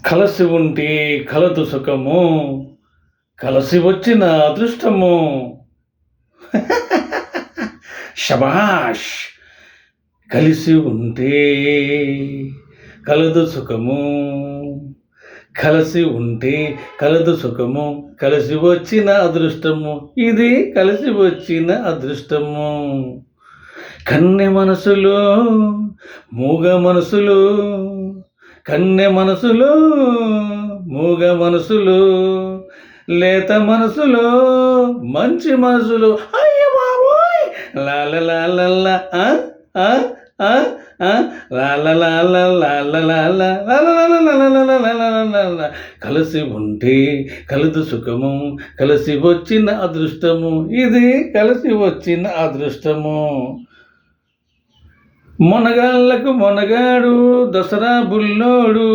కలసి ఉంటే కలదు సుఖము, కలసి వచ్చిన అదృష్టము. శబాష్! కలిసి ఉంటే కలదు సుఖము, కలిసి ఉంటే కలదు సుఖము, కలిసి వచ్చిన అదృష్టము. ఇది కలిసి వచ్చిన అదృష్టము. కన్నె మనసులో మూగ మనసులు, కన్నె మనసులో మూగ మనసులు, లేత మనసులో మంచి మనసులు. అయ్య బాబోయ్! లాల లాల కలిసి ఉంటే కలదు సుఖము, కలిసి వచ్చిన అదృష్టము. ఇది కలిసి వచ్చిన అదృష్టము. మొనగాళ్ళకు మొనగాడు దసరా బుల్లోడు,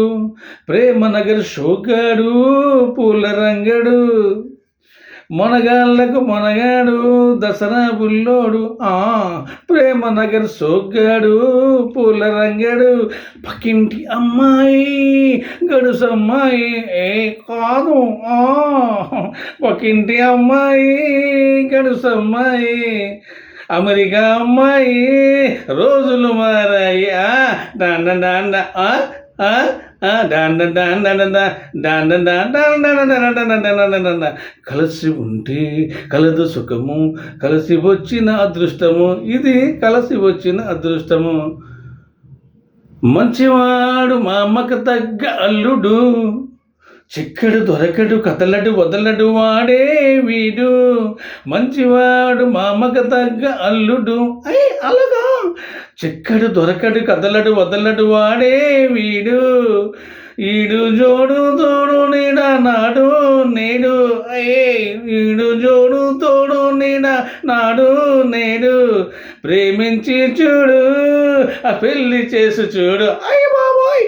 ప్రేమ నగర్ షోగాడు పూల రంగడు. మొనగాళ్ళకు మొనగాడు దసరా బుల్లోడు, ప్రేమ నగర్ సోగ్గాడు పూల రంగడు. పక్కింటి అమ్మాయి గడుసమ్మాయి కాదు, పక్కింటి అమ్మాయి గడుసమ్మాయి, అమెరికా అమ్మాయి రోజులు మారాయి. కలిసి ఉంటే కలదు సుఖము, కలిసి వచ్చిన అదృష్టము. ఇది కలిసి వచ్చిన అదృష్టము. మంచివాడు మా అమ్మకు తగ్గ అల్లుడు, చిక్కడు దొరకడు కదలడు వదలడు వాడే వీడు. మంచివాడు మామకు తగ్గ అల్లుడు, అలాగా చిక్కడు దొరకడు కదలడు వదలడు వాడే వీడు. ఈడు జోడు తోడు నీడ నాడు నేడు, ఈడు జోడు తోడు నీడ నాడు నేడు. ప్రేమించి చూడు పెళ్లి చేసి చూడు. అయ్య బాబోయ్!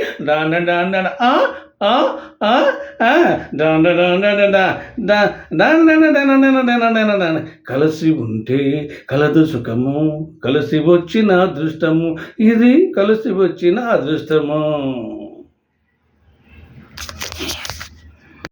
కలిసి ఉంటే కలదు సుఖము, కలిసి వచ్చిన అదృష్టము. ఇది కలిసి వచ్చిన అదృష్టము.